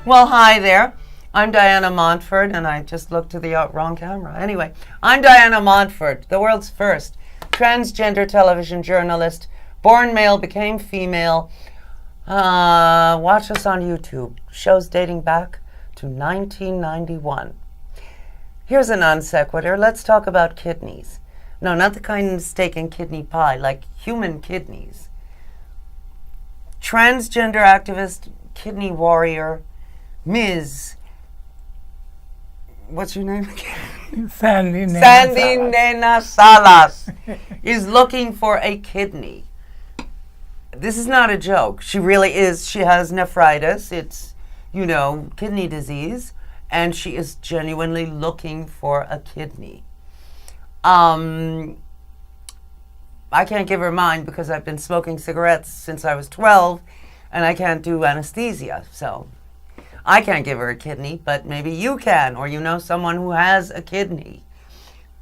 Well, hi there. I'm Diana Montford, and I just looked to the wrong camera. Anyway, I'm Diana Montford, the world's first transgender television journalist. Born male, became female. Watch us on YouTube. Shows dating back to 1991. Here's a non sequitur. Let's talk about kidneys. No, not the kind of steak and kidney pie, like human kidneys. Transgender activist, kidney warrior, Ms. What's your name again? Sandi Nena Salas is looking for a kidney. This is not a joke. She really is. She has nephritis. It's, kidney disease. And she is genuinely looking for a kidney. I can't give her mine because I've been smoking cigarettes since I was 12 and I can't do anesthesia. So I can't give her a kidney, but maybe you can, or you know someone who has a kidney.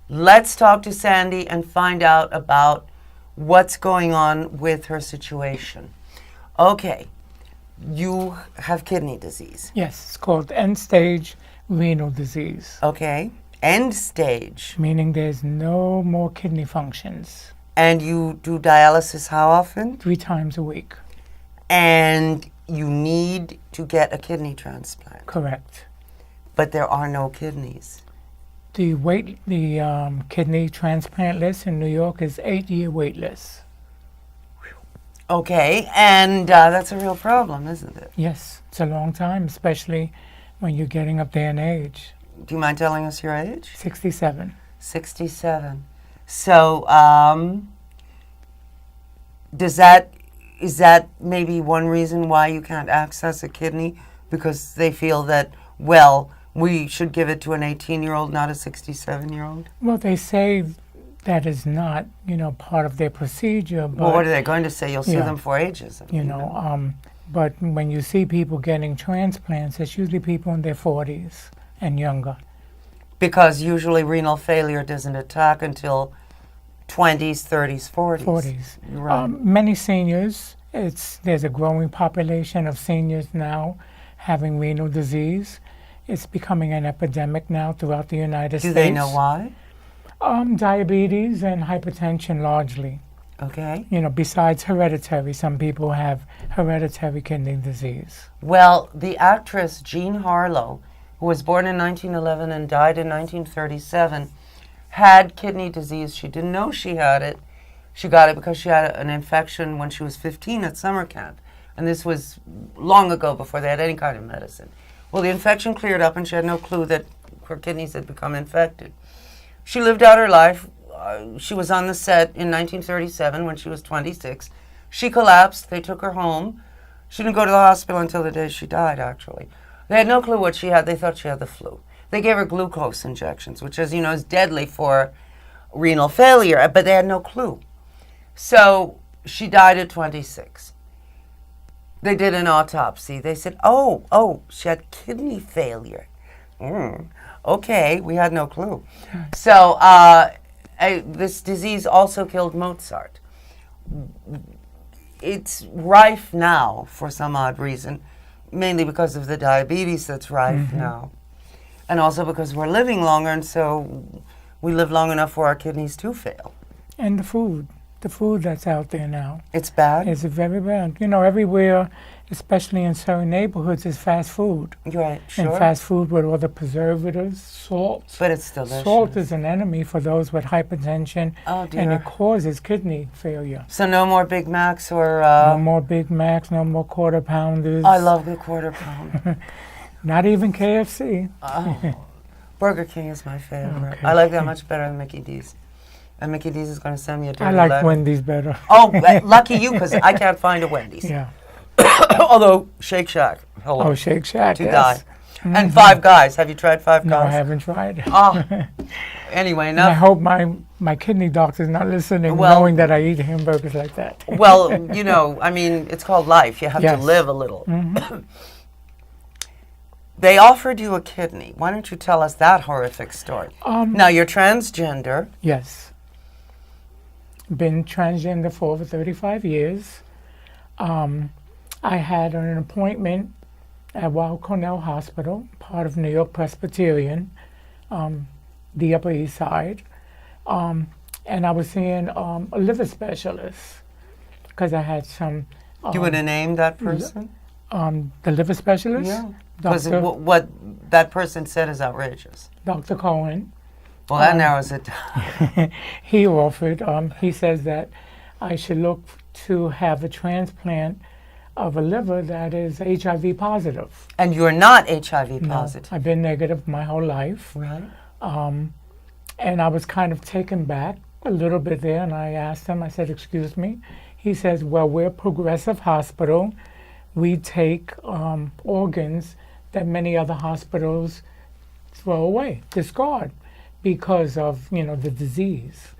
Let's talk to Sandy and find out about what's going on with her situation. Okay, you have kidney disease. Yes, it's called end-stage renal disease. Okay, end stage. Meaning there's no more kidney functions. And you do dialysis how often? 3 times a week. And you need to get a kidney transplant. Correct. But there are no kidneys. The kidney transplant list in New York is 8-year wait list. Okay, and that's a real problem, isn't it? Yes, it's a long time, especially when you're getting up there in age. Do you mind telling us your age? 67. 67. So, is that maybe one reason why you can't access a kidney? Because they feel that, well, we should give it to an 18-year-old, not a 67-year-old? Well, they say that is not, part of their procedure. But, well, what are they going to say? You'll see them for ages. But when you see people getting transplants, it's usually people in their 40s and younger. Because usually renal failure doesn't attack until 20s, 30s, 40s. 40s. Right. Many seniors, there's a growing population of seniors now having renal disease. It's becoming an epidemic now throughout the United States. Do they know why? Diabetes and hypertension largely. Okay. Besides hereditary, some people have hereditary kidney disease. Well, the actress Jean Harlow, who was born in 1911 and died in 1937, had kidney disease. She didn't know she had it. She got it because she had an infection when she was 15 at summer camp. And this was long ago before they had any kind of medicine. Well, the infection cleared up and she had no clue that her kidneys had become infected. She lived out her life. She was on the set in 1937 when she was 26. She collapsed. They took her home. She didn't go to the hospital until the day she died, actually. They had no clue what she had. They thought she had the flu. They gave her glucose injections, which, as you know, is deadly for renal failure, but they had no clue. So she died at 26. They did an autopsy. They said, oh, she had kidney failure. Okay, we had no clue. So this disease also killed Mozart. It's rife now for some odd reason, mainly because of the diabetes that's rife now. And also because we're living longer, and so we live long enough for our kidneys to fail. And the food that's out there now. It's bad? It's very bad. Everywhere, especially in certain neighborhoods, is fast food. Right, sure. And fast food with all the preservatives, salt. But it's delicious. Salt is an enemy for those with hypertension. Oh, dear. And it causes kidney failure. So no more Big Macs or... No more Big Macs, no more Quarter Pounders. I love the Quarter Pounder. Not even KFC. Oh, Burger King is my favorite. Okay. I like that much better than Mickey D's. And Mickey D's is going to send me a dirty I like letter. Wendy's better. Oh, lucky you, because I can't find a Wendy's. Yeah. Although, Shake Shack. Hello. Oh, Shake Shack, To yes. die. And Five Guys. Have you tried Five Guys? No, I haven't tried. Oh. Anyway, And I enough. hope my kidney doctor's not listening, Well- knowing that I eat hamburgers like that. Well, it's called life. You have Yes. to live a little. They offered you a kidney. Why don't you tell us that horrific story? Now, you're transgender. Yes. Been transgender for over 35 years. I had an appointment at Weill Cornell Hospital, part of New York Presbyterian, the Upper East Side. And I was seeing a liver specialist because I had some. Do you want to name that person? The liver specialist? Yeah. Because Dr. what that person said is outrageous. Dr. Cohen. Well, that narrows it down. He offered, he says that I should look to have a transplant of a liver that is HIV positive. And you're not HIV positive. No, I've been negative my whole life. Right. And I was kind of taken back a little bit there, and I asked him, I said, excuse me. He says, well, we're a progressive hospital. We take organs that many other hospitals throw away, discard, because of, the disease.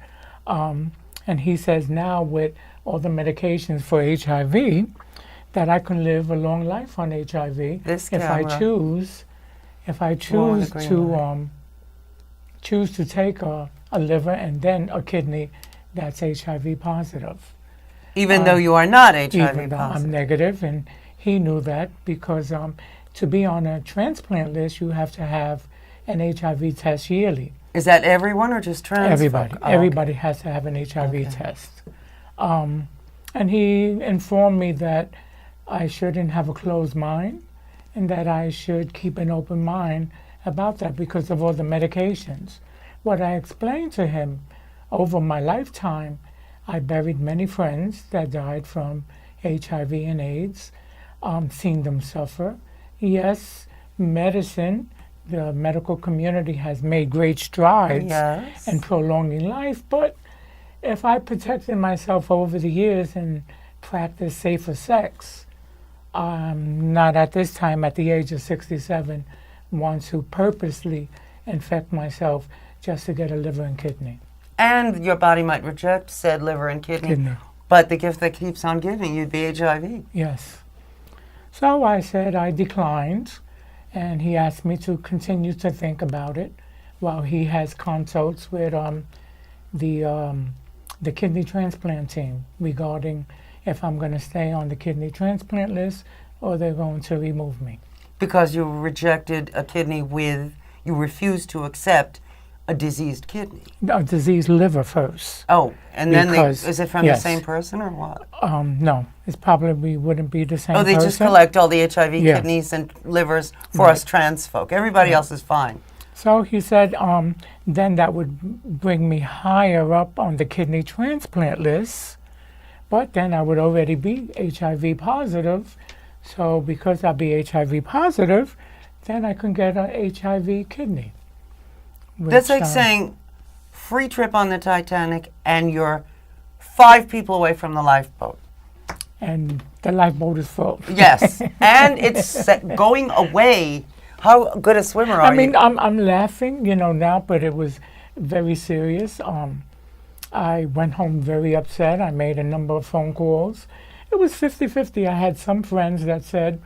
And he says now with all the medications for HIV, that I can live a long life on HIV if I choose to take a liver and then a kidney that's HIV positive. Even though you are not HIV Even though positive. I'm negative, and he knew that because to be on a transplant list, you have to have an HIV test yearly. Is that everyone or just trans Everybody. folk? Everybody has to have an HIV test. And he informed me that I shouldn't have a closed mind and that I should keep an open mind about that because of all the medications. What I explained to him, over my lifetime, I buried many friends that died from HIV and AIDS, seen them suffer. Yes, medicine, the medical community has made great strides in prolonging life, but if I protected myself over the years and practiced safer sex, I'm not at this time, at the age of 67, want to purposely infect myself just to get a liver and kidney. And your body might reject said liver and kidney. But the gift that keeps on giving, you'd be HIV. Yes. So I said I declined, and he asked me to continue to think about it while he has consults with the kidney transplant team regarding if I'm going to stay on the kidney transplant list or they're going to remove me. Because you rejected a kidney you refused to accept a diseased kidney. A diseased liver first. Oh, and then is it from the yes. same person or what? No, it's probably wouldn't be the same person. Oh, they just collect all the HIV kidneys and livers for us trans folk. Everybody else is fine. So he said then that would bring me higher up on the kidney transplant list, but then I would already be HIV positive. So because I'll be HIV positive, then I can get a HIV kidney. That's like saying free trip on the Titanic and you're 5 people away from the lifeboat. And the lifeboat is full. Yes, and it's going away. How good a swimmer are you? I mean, I'm laughing, now, but it was very serious. I went home very upset. I made a number of phone calls. It was 50-50. I had some friends that said,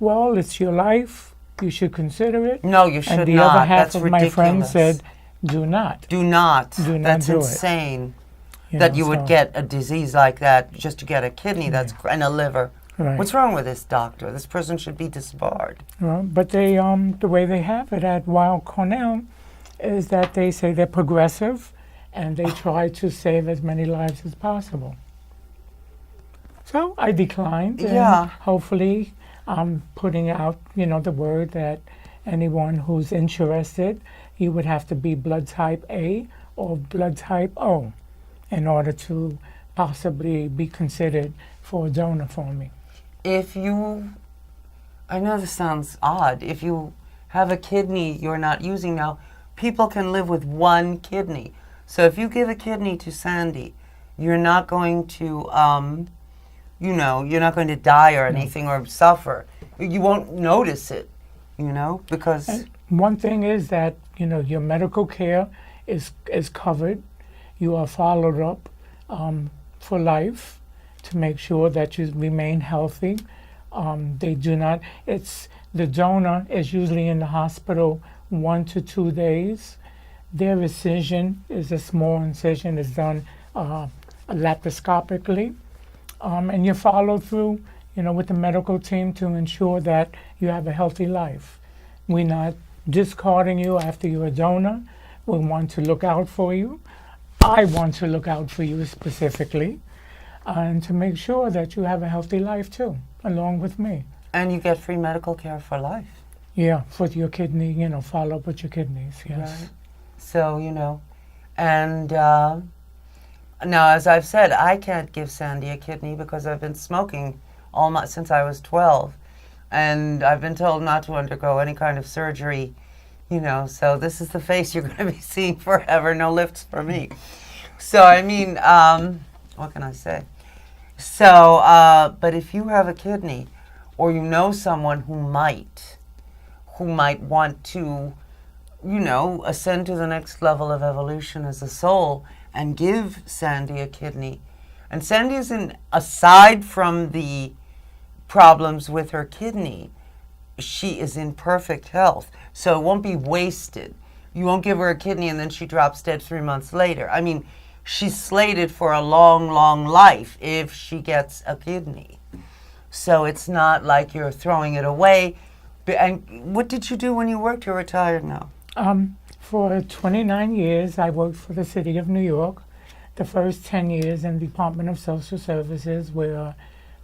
well, it's your life. You should consider it. No, you should not. And the other half That's of ridiculous. my friends said, do not. Do not. Do not That's do insane. it. That you would get a disease like that just to get a kidney and a liver. Right. What's wrong with this doctor? This person should be disbarred. Well, but they, the way they have it at Weill Cornell is that they say they're progressive and they try to save as many lives as possible. So I declined. And hopefully I'm putting out, the word that anyone who's interested, you would have to be blood type A or blood type O in order to possibly be considered for a donor for me. I know this sounds odd, if you have a kidney you're not using now, people can live with 1 kidney. So if you give a kidney to Sandy, you're not going to, you're not going to die or anything or suffer. You won't notice it, because... And one thing is that, your medical care is covered. You are followed up for life to make sure that you remain healthy. They do not, the donor is usually in the hospital 1 to 2 days. Their incision is a small incision, is done laparoscopically. And you follow through, with the medical team to ensure that you have a healthy life. We're not discarding you after you're a donor. We want to look out for you. I want to look out for you specifically, and to make sure that you have a healthy life too, along with me. And you get free medical care for life. Yeah, for your kidney, follow up with your kidneys, yes. Right. So, and now, as I've said, I can't give Sandy a kidney because I've been smoking since I was 12. And I've been told not to undergo any kind of surgery, so this is the face you're going to be seeing forever. No lifts for me. So, I mean, what can I say? So, but if you have a kidney, or you know someone who might want to, ascend to the next level of evolution as a soul and give Sandy a kidney. And Sandy aside from the problems with her kidney, she is in perfect health. So it won't be wasted. You won't give her a kidney and then she drops dead 3 months later. I mean, she's slated for a long, long life if she gets a kidney. So it's not like you're throwing it away. And what did you do when you worked? You're retired now. For 29 years, I worked for the City of New York. The first 10 years in the Department of Social Services, where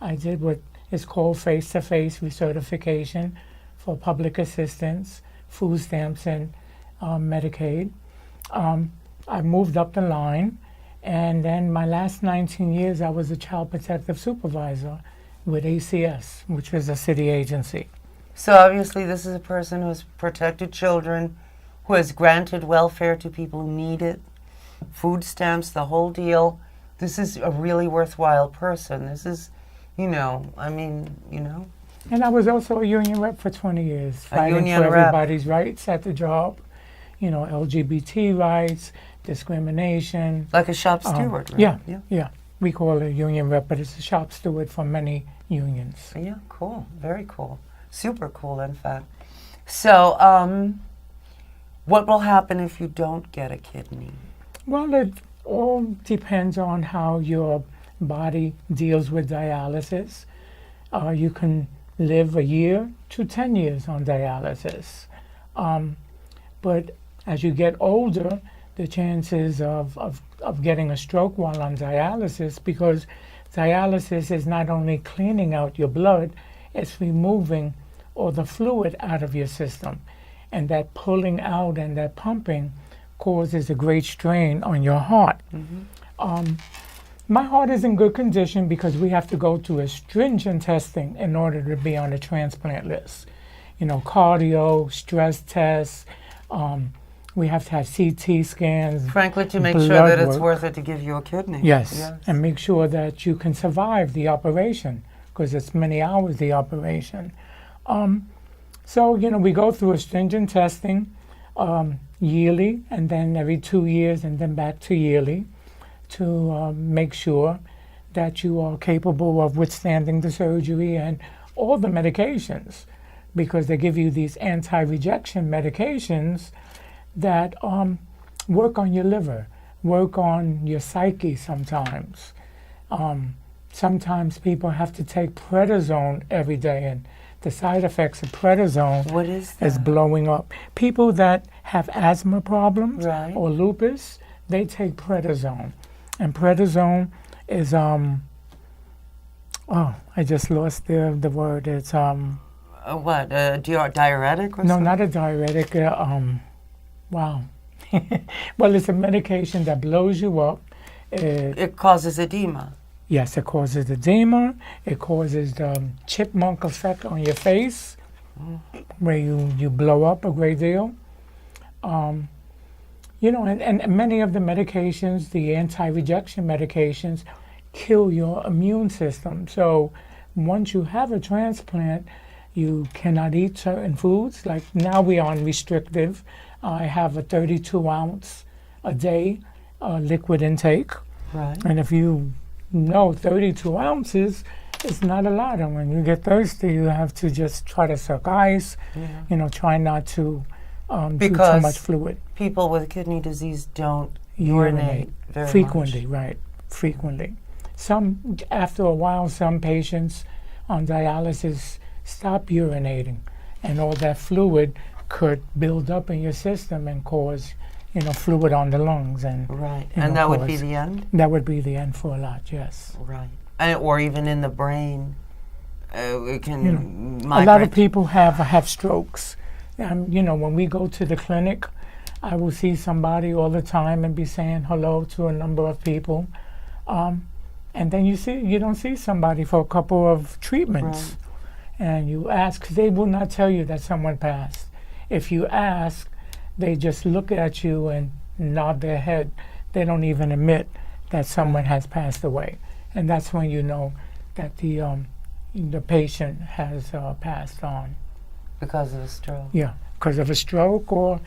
I did what is called face-to-face recertification for public assistance, food stamps, and Medicaid. I moved up the line, and then my last 19 years, I was a child protective supervisor with ACS, which is a city agency. So obviously this is a person who has protected children, who has granted welfare to people who need it, food stamps, the whole deal. This is a really worthwhile person. This is, And I was also a union rep for 20 years, fighting for everybody's rights at the job, LGBT rights, discrimination. Like a shop steward, right? Yeah. We call it a union rep, but it's a shop steward for many unions. Yeah, cool. Very cool. Super cool, in fact. So, what will happen if you don't get a kidney? Well, it all depends on how your body deals with dialysis. You can live a year to 10 years on dialysis. But as you get older, the chances of getting a stroke while on dialysis, because dialysis is not only cleaning out your blood, it's removing all the fluid out of your system. And that pulling out and that pumping causes a great strain on your heart. Mm-hmm. My heart is in good condition because we have to go through a stringent testing in order to be on the transplant list. Cardio, stress tests, we have to have CT scans. Frankly, to make sure that it's worth it to give you a kidney. Yes, and make sure that you can survive the operation, because it's many hours, the operation. So, we go through a stringent testing yearly, and then every 2 years, and then back to yearly, to make sure that you are capable of withstanding the surgery and all the medications, because they give you these anti-rejection medications that work on your liver, work on your psyche sometimes. Sometimes people have to take prednisone every day, and the side effects of prednisone is blowing up. People that have asthma problems or lupus, they take prednisone. And prednisone is, I just lost the word. It's, what, a diuretic or something? No, not a diuretic. Wow. Well, it's a medication that blows you up. It causes edema. Yes, it causes edema. It causes the chipmunk effect on your face, where you blow up a great deal. And many of the medications, the anti-rejection medications, kill your immune system. So once you have a transplant, you cannot eat certain foods. Like now we are on restrictive. I have a 32-ounce a day liquid intake. Right. And if you know 32 ounces, it's not a lot. And when you get thirsty, you have to just try to suck ice, try not to do too much fluid. People with kidney disease don't urinate very frequently, much. Right, frequently. After a while, some patients on dialysis stop urinating, and all that fluid could build up in your system and cause, fluid on the lungs, and right, and that would be the end. That would be the end for a lot, yes. Right, or even in the brain, it can. A lot of people have strokes. When we go to the clinic, I will see somebody all the time and be saying hello to a number of people, and then you don't see somebody for a couple of treatments, right. And you ask, they will not tell you that someone passed. If you ask, they just look at you and nod their head. They don't even admit that someone has passed away, and that's when you know that the patient has passed on. Because of a stroke. Yeah, because of a stroke, or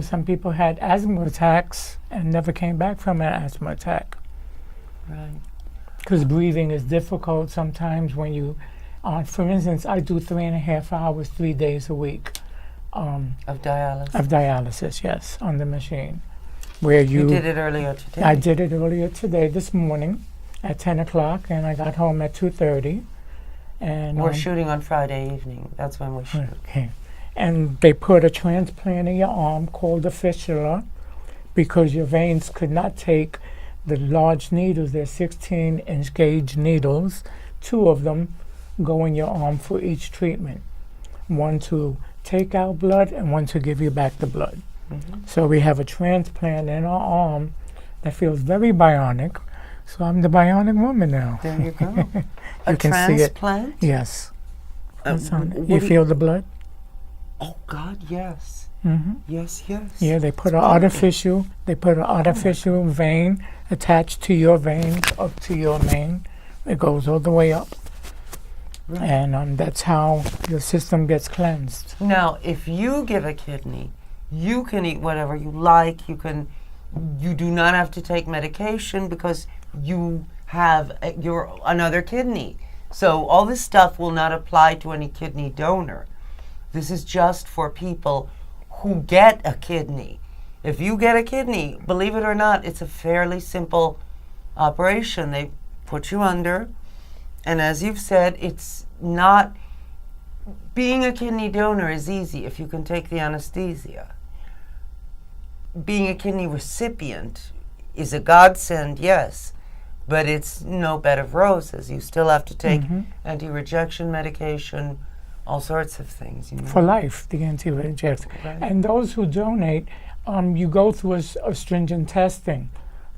some people had asthma attacks and never came back from an asthma attack. Right. Because breathing is difficult sometimes when you, for instance, I do 3.5 hours, 3 days a week. Of dialysis? Of dialysis, yes, on the machine. Where you did it earlier today? I did it earlier today, this morning, at 10 o'clock, and I got home at 2:30. And we're shooting on Friday evening. That's when we shoot. Okay. And they put a transplant in your arm called a fistula, because your veins could not take the large needles. They're 16-inch gauge needles. 2 of them go in your arm for each treatment. One to take out blood and one to give you back the blood. Mm-hmm. So we have a transplant in our arm that feels very bionic. So I'm the bionic woman now. There you go. You a can transplant? See it. Yes. You feel the blood? Oh God, yes. Mm-hmm. Yes. Yeah, they put an artificial vein attached to your vein up to your vein. It goes all the way up. Right. And that's how your system gets cleansed. Now, if you give a kidney, you can eat whatever you like. You do not have to take medication because you have another kidney. So all this stuff will not apply to any kidney donor. This is just for people who get a kidney. If you get a kidney, believe it or not, it's a fairly simple operation. They put you under, and as you've said, it's not, being a kidney donor is easy if you can take the anesthesia. Being a kidney recipient is a godsend, yes, but it's no bed of roses. You still have to take anti-rejection medication, all sorts of things. For life, the anti-rejection. Right. And those who donate, you go through a stringent testing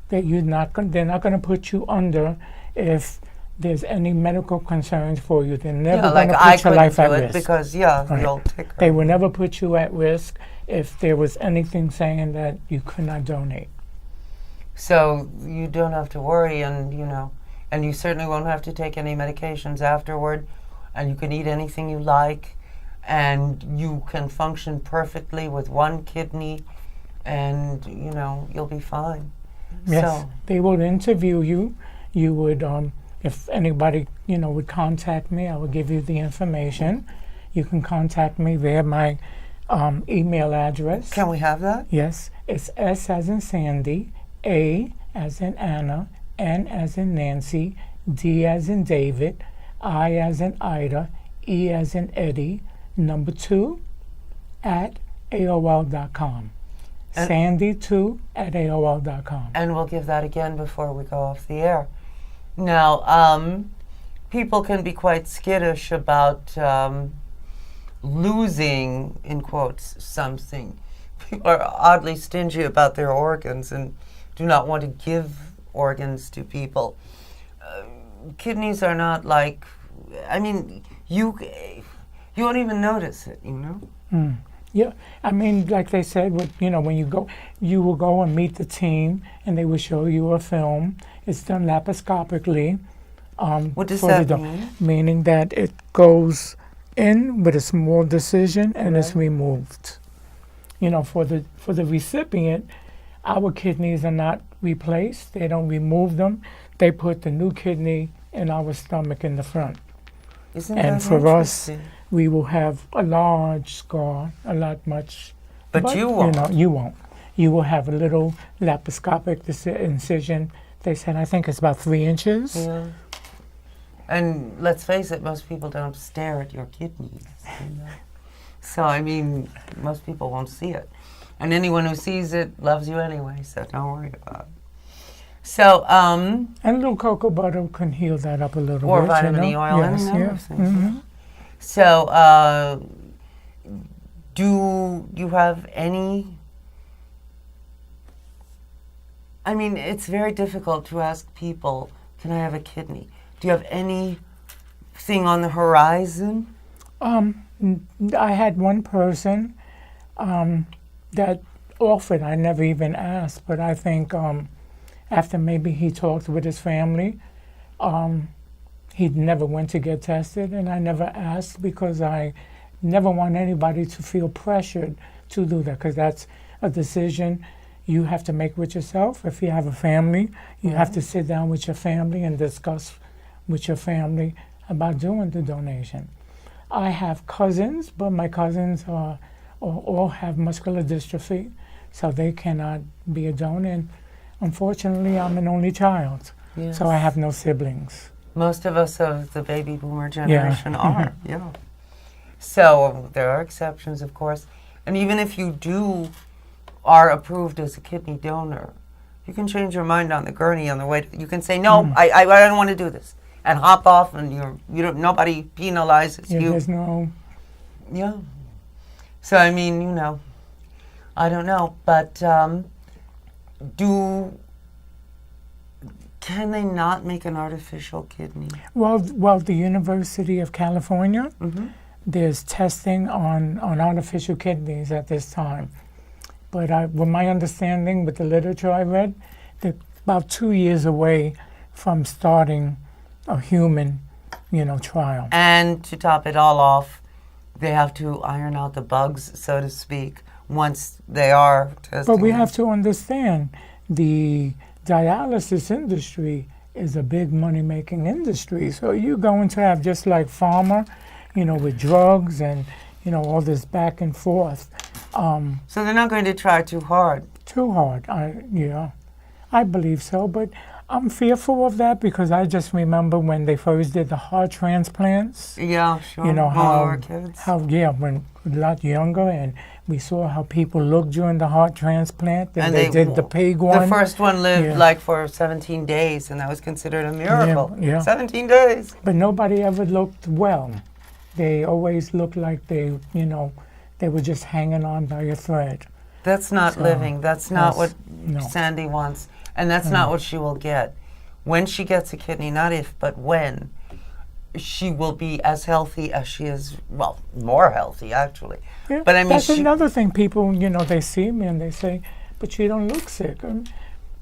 that they're not going to put you under if there's any medical concerns for you. They're never going to put your life at risk. Because, right. You'll tick her. They will never put you at risk if there was anything saying that you could not donate. So you don't have to worry, and you certainly won't have to take any medications afterward, and you can eat anything you like, and you can function perfectly with one kidney, and you'll be fine. Yes, so they will interview you. You would, if anybody would contact me, I will give you the information. You can contact me via my email address. Can we have that? Yes, it's S as in Sandy, A as in Anna, N as in Nancy, D as in David, I as in Ida, E as in Eddie, 2 at AOL.com. Sandy2 at AOL.com. And we'll give that again before we go off the air. Now, people can be quite skittish about losing, in quotes, something. People are oddly stingy about their organs and do not want to give organs to people. Kidneys are not like, you won't even notice it, Yeah, like they said, when you will go and meet the team, and they will show you a film. It's done laparoscopically. What does that mean? Meaning that it goes in with a small decision and it's removed. For the recipient, our kidneys are not replaced. They don't remove them. They put the new kidney in our stomach in the front. Isn't and that for us, interesting? we will have a large scar, much. But you won't. You won't. You will have a little laparoscopic incision. They said, I think it's about 3 inches. Yeah. And let's face it, most people don't stare at your kidneys. You know? So, I mean, most people won't see it. And anyone who sees it loves you anyway, so don't worry about it. So, And a little cocoa butter can heal that up a little or bit. vitamin you E know? oil Yes, and other yes. things. Mhm. So, do you have any... I mean, it's very difficult to ask people, can I have a kidney? Do you have anything on the horizon? I had one person that offered. I never even asked, but I think after maybe he talked with his family, he never went to get tested, and I never asked because I never want anybody to feel pressured to do that, because that's a decision you have to make with yourself. If you have a family, you have to sit down with your family and discuss with your family about doing the donation. I have cousins, but my cousins all have muscular dystrophy, so they cannot be a donor. And unfortunately, I'm an only child, Yes. so I have no siblings. Most of us of the baby boomer generation are, yeah. So there are exceptions, of course. And even if you are approved as a kidney donor, you can change your mind on the gurney on the way. You can say, no, I don't want to do this, and hop off, and nobody penalizes Yeah, you. there's no. Yeah. So, I mean, I don't know, but can they not make an artificial kidney? Well, the University of California, there's testing on artificial kidneys at this time. But with my understanding, with the literature I read, they're about 2 years away from starting a human, trial. And to top it all off, they have to iron out the bugs, so to speak, once they are testing. But we have to understand, the dialysis industry is a big money-making industry. So you're going to have, just like pharma, with drugs and, all this back and forth. So they're not going to try too hard. Too hard, I believe so, but I'm fearful of that because I just remember when they first did the heart transplants. Yeah, sure. When we were kids. When a lot younger, and we saw how people looked during the heart transplant. And they did the pig one. The first one lived for 17 days, and that was considered a miracle. Yeah. 17 days. But nobody ever looked well. They always looked like they were just hanging on by a thread. That's not living. That's not what no. Sandy wants. And that's not what she will get. When she gets a kidney, not if, but when, she will be as healthy as she is, well, more healthy, actually. Yeah, but I mean, that's another thing. People, they see me and they say, but you don't look sick.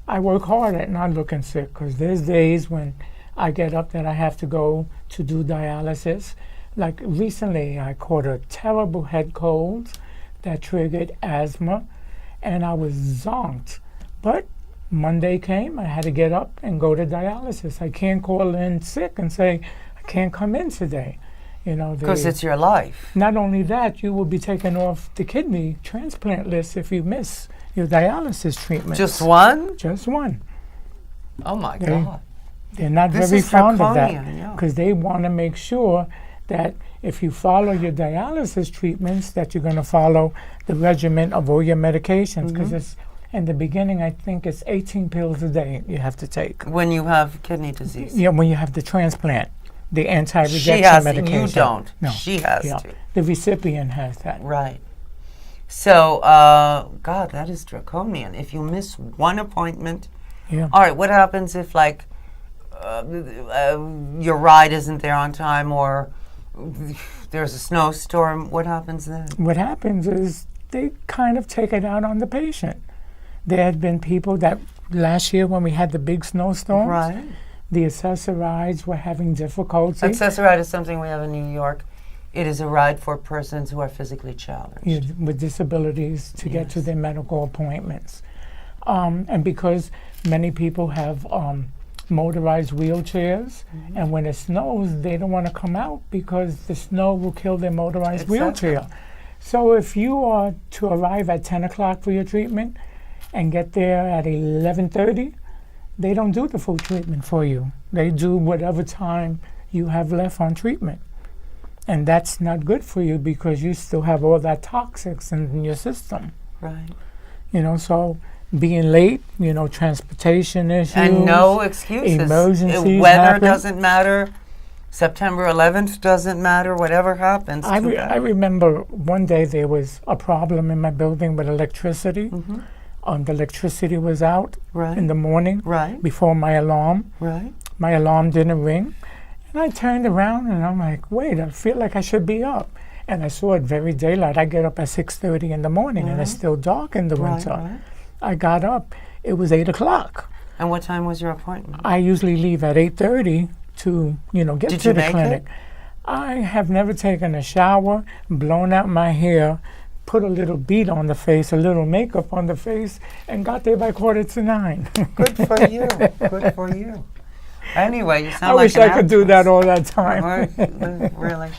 I work hard at not looking sick, because there's days when I get up that I have to go to do dialysis. Like recently, I caught a terrible head cold that triggered asthma, and I was zonked. But Monday came, I had to get up and go to dialysis. I can't call in sick and say, I can't come in today. Because it's your life. Not only that, you will be taken off the kidney transplant list if you miss your dialysis treatment. Just one? Just one. Oh my God. They're not This very is fond of draconian, that, yeah. because they want to make sure that if you follow your dialysis treatments, that you're going to follow the regimen of all your medications, because it's in the beginning, I think it's 18 pills a day you have to take. When you have kidney disease. Yeah, when you have the transplant, the anti-rejection She has medication. You don't. No. She has to. The recipient has that. Right. So, God, that is draconian. If you miss one appointment, Yeah. all right, what happens if, like, your ride isn't there on time, or there's a snowstorm? What happens then? What happens is they kind of take it out on the patient. There had been people that last year when we had the big snowstorms, Right. the accessorides were having difficulty. Accessoride is something we have in New York. It is a ride for persons who are physically challenged. With disabilities to get to Yes. their medical appointments. And because many people have motorized wheelchairs, and when it snows, they don't want to come out because the snow will kill their motorized wheelchair. So if you are to arrive at 10 o'clock for your treatment and get there at 11:30, they don't do the full treatment for you. They do whatever time you have left on treatment. And that's not good for you because you still have all that toxics in your system. Right. So being late, transportation issues. And no excuses. Emergencies Weather happen. doesn't matter. September 11th doesn't matter. Whatever happens. I remember one day there was a problem in my building with electricity. The electricity was out in the morning before my alarm. Right. My alarm didn't ring. And I turned around and I'm like, wait, I feel like I should be up. And I saw it very daylight. I get up at 6:30 in the morning and it's still dark in the winter. Right. I got up. It was 8 o'clock. And what time was your appointment? I usually leave at 8:30 to, get Did to you the make clinic. it? I have never taken a shower, blown out my hair, put a little bead on the face, a little makeup on the face, and got there by 8:45. Good for you. Good for you. Anyway, you sound I like wish an I could do actress. that all that time. Really.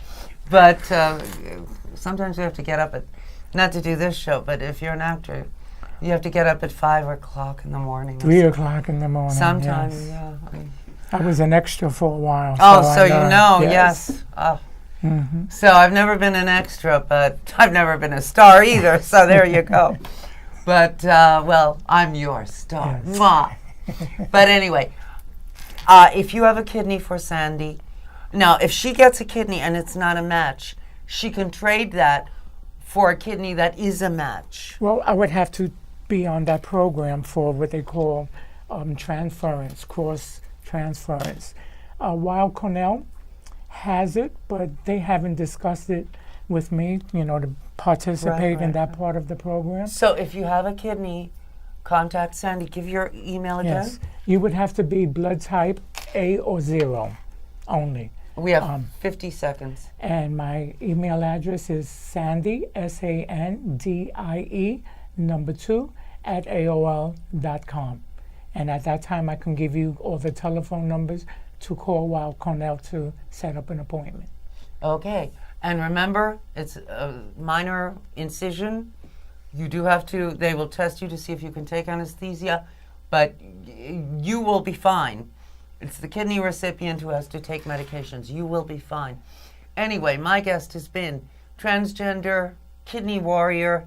But sometimes you have to get up at, not to do this show, but if you're an actor, you have to get up at 5 o'clock in the morning. 3 o'clock in the morning. Sometimes, yes. yeah. I was an extra for a while. Oh, so I you learned, know, yes. Oh. So I've never been an extra, but I've never been a star either, so there you go. But, well, I'm your star. Yes. Mwah. But anyway, if you have a kidney for Sandy, now, if she gets a kidney and it's not a match, she can trade that for a kidney that is a match. Well, I would have to be on that program for what they call transference, cross transference. Weill Cornell has it, but they haven't discussed it with me, to participate in that part of the program. So if you have a kidney, contact Sandy. Give your email again. Yes. You would have to be blood type A or 0 only. We have 50 seconds. And my email address is Sandi, SANDIE, 2, at AOL.com. And at that time, I can give you all the telephone numbers to call Weill Cornell to set up an appointment. Okay. And remember, it's a minor incision. You do have to, they will test you to see if you can take anesthesia, but you will be fine. It's the kidney recipient who has to take medications. You will be fine. Anyway, my guest has been transgender kidney warrior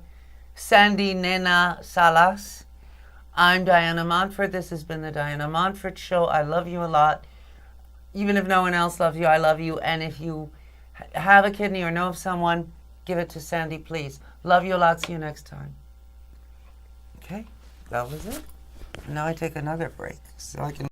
Sandi Nena Salas. I'm Diana Montford. This has been the Diana Montford Show. I love you a lot. Even if no one else loves you, I love you. And if you have a kidney or know of someone, give it to Sandy, please. Love you a lot. See you next time. Okay, that was it. Now I take another break so I can